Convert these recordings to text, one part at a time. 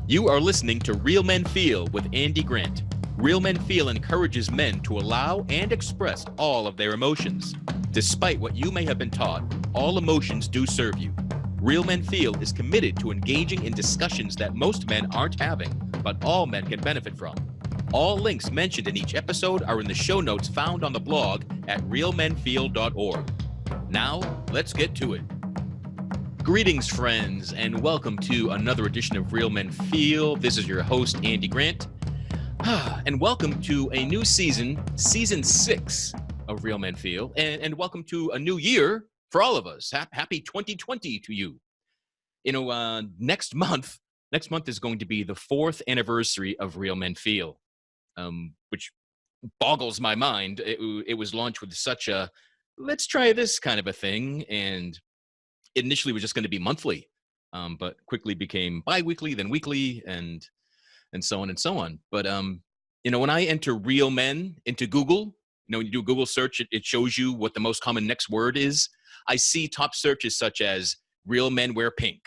You are listening to Real Men Feel with Andy Grant. Real Men Feel encourages men to allow and express all of their emotions. Despite what you may have been taught, all emotions do serve you. Real Men Feel is committed to engaging in discussions that most men aren't having, but all men can benefit from. All links mentioned in each episode are in the show notes found on the blog at realmenfeel.org. Now, let's get to it. Greetings, friends, and welcome to another edition of Real Men Feel. This is your host, Andy Grant. And welcome to a new season, Season 6 of Real Men Feel. And welcome to a new year for all of us. Happy 2020 to you. You know, next month is going to be the 4th anniversary of Real Men Feel, which boggles my mind. It was launched with such a, let's try this kind of a thing, and it initially was just going to be monthly, but quickly became bi-weekly, then weekly, and so on and so on. But, you know, when I enter Real Men into Google, you know, when you do a Google search, it shows you what the most common next word is. I see top searches such as Real Men Wear Pink,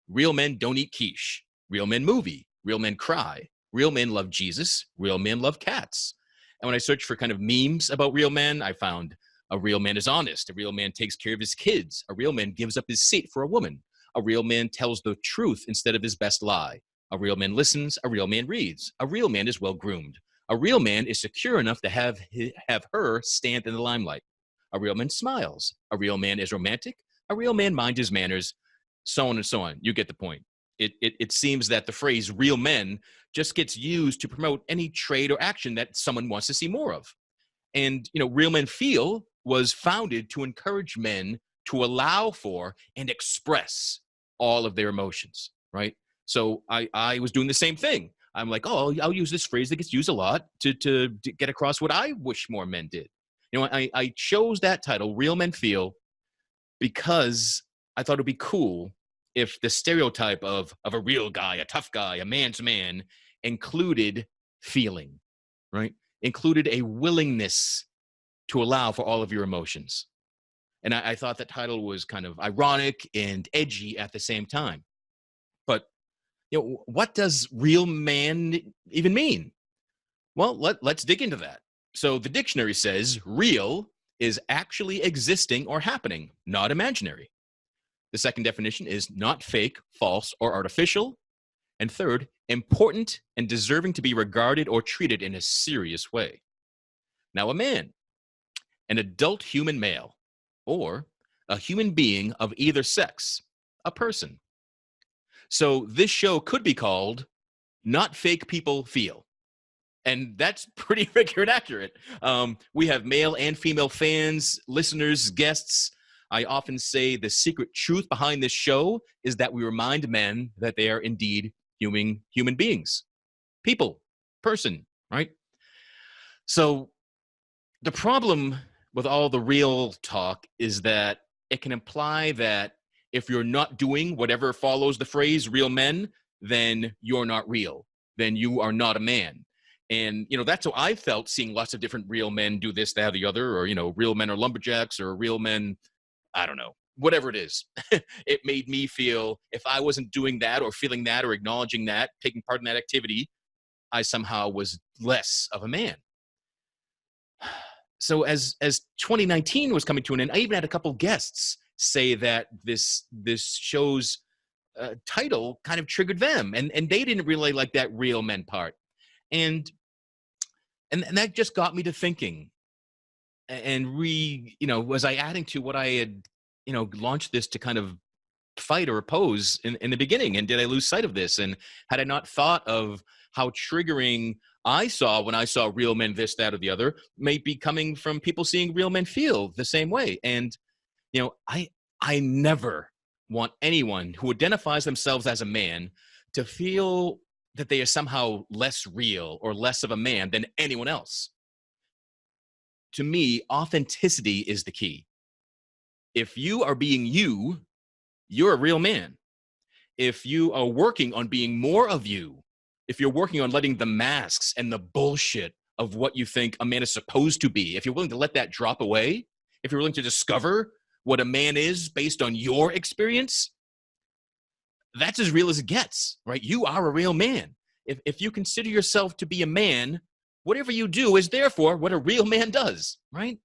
Real Men Don't Eat Quiche, Real Men Movie, Real Men Cry, Real Men Love Jesus, Real Men Love Cats. And when I searched for kind of memes about real men, I found a real man is honest. A real man takes care of his kids. A real man gives up his seat for a woman. A real man tells the truth instead of his best lie. A real man listens. A real man reads. A real man is well groomed. A real man is secure enough to have her stand in the limelight. A real man smiles. A real man is romantic. A real man minds his manners, so on and so on. You get the point. It seems that the phrase real men just gets used to promote any trait or action that someone wants to see more of. And, you know, Real Men Feel was founded to encourage men to allow for and express all of their emotions, right? So I was doing the same thing. I'm like, oh, I'll use this phrase that gets used a lot to get across what I wish more men did. You know, I chose that title, Real Men Feel, because I thought it'd be cool if the stereotype of a real guy, a tough guy, a man's man, included feeling, right? Included a willingness to allow for all of your emotions. And I thought that title was kind of ironic and edgy at the same time. But, you know, what does real man even mean? Well, let's dig into that. So the dictionary says real is actually existing or happening, not imaginary. The second definition is not fake, false, or artificial. And third, important and deserving to be regarded or treated in a serious way. Now, a man, an adult human male, or a human being of either sex, a person. So this show could be called Not Fake People Feel. And that's pretty accurate. We have male and female fans, listeners, guests. I often say the secret truth behind this show is that we remind men that they are indeed human beings, people, person, right? So the problem with all the real talk is that it can imply that if you're not doing whatever follows the phrase real men, then you're not real. Then you are not a man. And, you know, that's how I felt seeing lots of different real men do this, that, or the other, or, you know, real men are lumberjacks, or real men, I don't know, whatever it is. It made me feel if I wasn't doing that or feeling that or acknowledging that, taking part in that activity, I somehow was less of a man. So as 2019 was coming to an end, I even had a couple guests say that this show's title kind of triggered them, and they didn't really like that real men part, and that just got me to thinking, and was I adding to what I had, you know, launched this to kind of fight or oppose in the beginning, and did I lose sight of this, and had I not thought of how triggering I saw when I saw real men this, that, or the other may be coming from people seeing real men feel the same way. And, you know, I never want anyone who identifies themselves as a man to feel that they are somehow less real or less of a man than anyone else. To me, authenticity is the key. If you are being you, you're a real man. If you are working on being more of you, if you're working on letting the masks and the bullshit of what you think a man is supposed to be, if you're willing to let that drop away, if you're willing to discover what a man is based on your experience, that's as real as it gets, right? You are a real man. If you consider yourself to be a man, whatever you do is therefore what a real man does, right?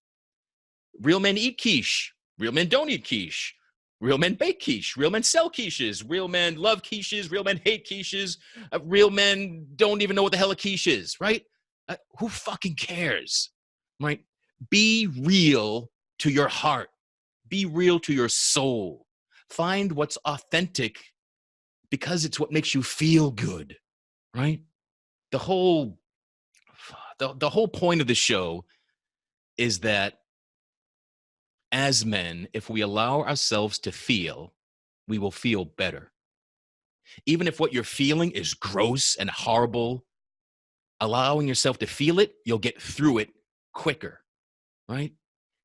Real men eat quiche. Real men don't eat quiche. Real men bake quiche. Real men sell quiches. Real men love quiches. Real men hate quiches. Real men don't even know what the hell a quiche is, right? Who fucking cares, right? Be real to your heart. Be real to your soul. Find what's authentic because it's what makes you feel good, right? The whole point of the show is that as men, if we allow ourselves to feel, we will feel better. Even if what you're feeling is gross and horrible, allowing yourself to feel it, you'll get through it quicker, right?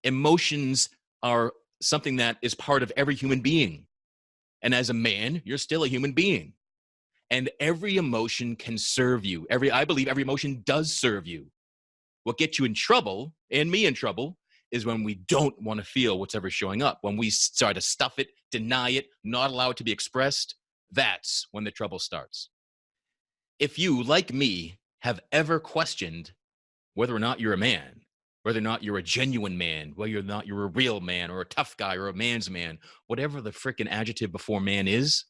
Emotions are something that is part of every human being. And as a man, you're still a human being. And every emotion can serve you. I believe every emotion does serve you. What gets you in trouble, and me in trouble, is when we don't want to feel what's ever showing up. When we start to stuff it, deny it, not allow it to be expressed, that's when the trouble starts. If you, like me, have ever questioned whether or not you're a man, whether or not you're a genuine man, whether or not you're a real man or a tough guy or a man's man, whatever the frickin' adjective before man is,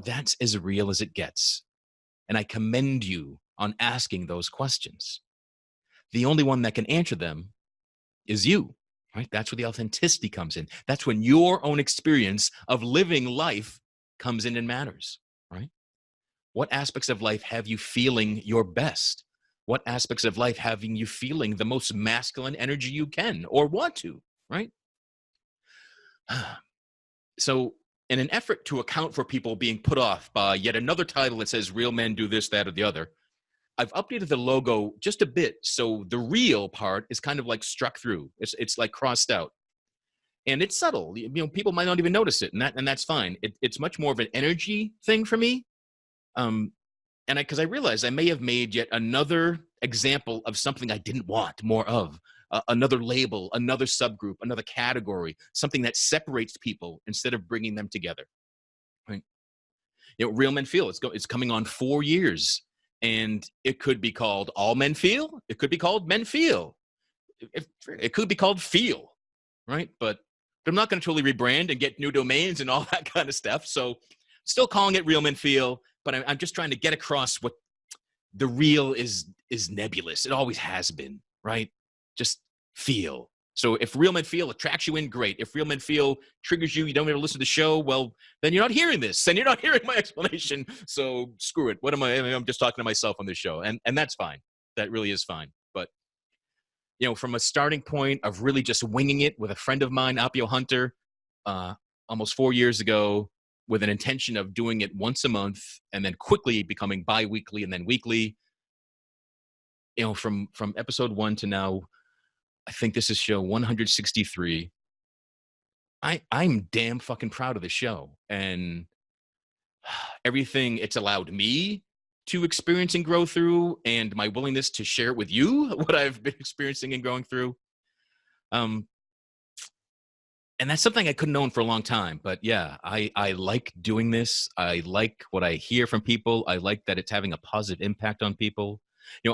that's as real as it gets. And I commend you on asking those questions. The only one that can answer them is you, right? That's where the authenticity comes in. That's when your own experience of living life comes in and matters, right? What aspects of life have you feeling your best? What aspects of life having you feeling the most masculine energy you can or want to, right? So in an effort to account for people being put off by yet another title that says real men do this, that, or the other, I've updated the logo just a bit. So the real part is kind of like struck through. It's like crossed out. And it's subtle. People might not even notice it, and that's fine. It's much more of an energy thing for me. And because I realized I may have made yet another example of something I didn't want more of, another label, another subgroup, another category, something that separates people instead of bringing them together. Right? Real Men Feel. It's coming on 4 years, and it could be called All Men Feel. It could be called Men Feel. It could be called Feel, right? But I'm not going to totally rebrand and get new domains and all that kind of stuff. So still calling it Real Men Feel, but I'm just trying to get across what the real is nebulous. It always has been, right? Just feel. So if Real Men Feel attracts you in, great. If Real Men Feel triggers you, you don't ever listen to the show, well, then you're not hearing this, and you're not hearing my explanation. So screw it. I'm just talking to myself on this show, and that's fine. That really is fine. But from a starting point of really just winging it with a friend of mine, Appio Hunter, almost 4 years ago, with an intention of doing it once a month and then quickly becoming bi-weekly and then weekly. From episode 1 to now, I think this is show 163. I'm damn fucking proud of the show and everything it's allowed me to experience and grow through, and my willingness to share it with you, what I've been experiencing and going through. And that's something I couldn't own for a long time. But yeah, I like doing this. I like what I hear from people. I like that it's having a positive impact on people.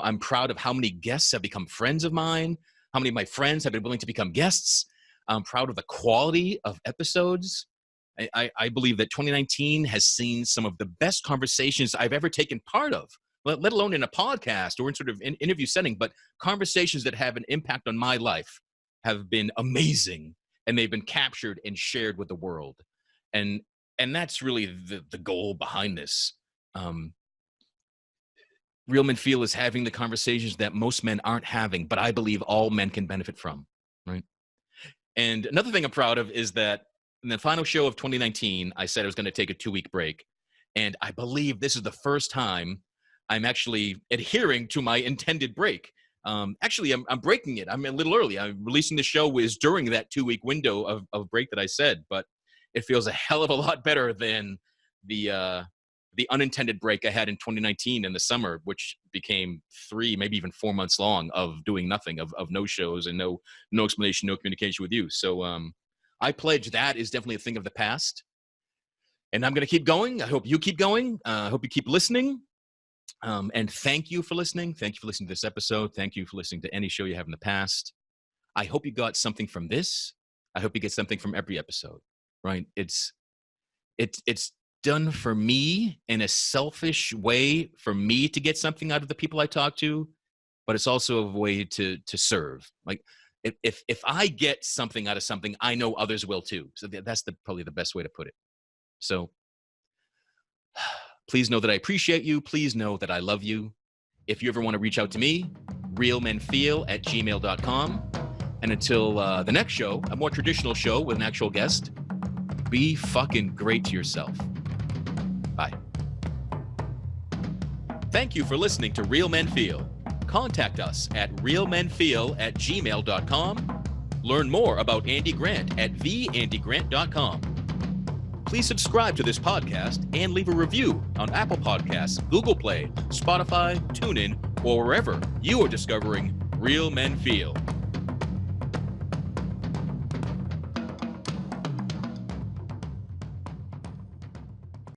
I'm proud of how many guests have become friends of mine, how many of my friends have been willing to become guests. I'm proud of the quality of episodes. I believe that 2019 has seen some of the best conversations I've ever taken part of, let alone in a podcast or in sort of an interview setting, but conversations that have an impact on my life have been amazing. And they've been captured and shared with the world. And that's really the goal behind this. Real Men Feel is having the conversations that most men aren't having, but I believe all men can benefit from, right? And another thing I'm proud of is that in the final show of 2019, I said I was going to take a 2-week break. And I believe this is the first time I'm actually adhering to my intended break. Actually, I'm breaking it. I'm a little early. I'm releasing the show is during that 2-week window of break that I said, but it feels a hell of a lot better than the unintended break I had in 2019 in the summer, which became 3, maybe even 4 months long of doing nothing, of no shows and no explanation, no communication with you. So I pledge that is definitely a thing of the past. And I'm going to keep going. I hope you keep going. I hope you keep listening. And thank you for listening. Thank you for listening to this episode. Thank you for listening to any show you have in the past. I hope you got something from this. I hope you get something from every episode, right? It's done for me in a selfish way for me to get something out of the people I talk to, but it's also a way to serve. Like if I get something out of something, I know others will too. So that's probably the best way to put it. So please know that I appreciate you. Please know that I love you. If you ever want to reach out to me, realmenfeel@gmail.com. And until the next show, a more traditional show with an actual guest, be fucking great to yourself. Bye. Thank you for listening to Real Men Feel. Contact us at realmenfeel@gmail.com. Learn more about Andy Grant at theandygrant.com. Please subscribe to this podcast and leave a review on Apple Podcasts, Google Play, Spotify, TuneIn, or wherever you are discovering Real Men Feel.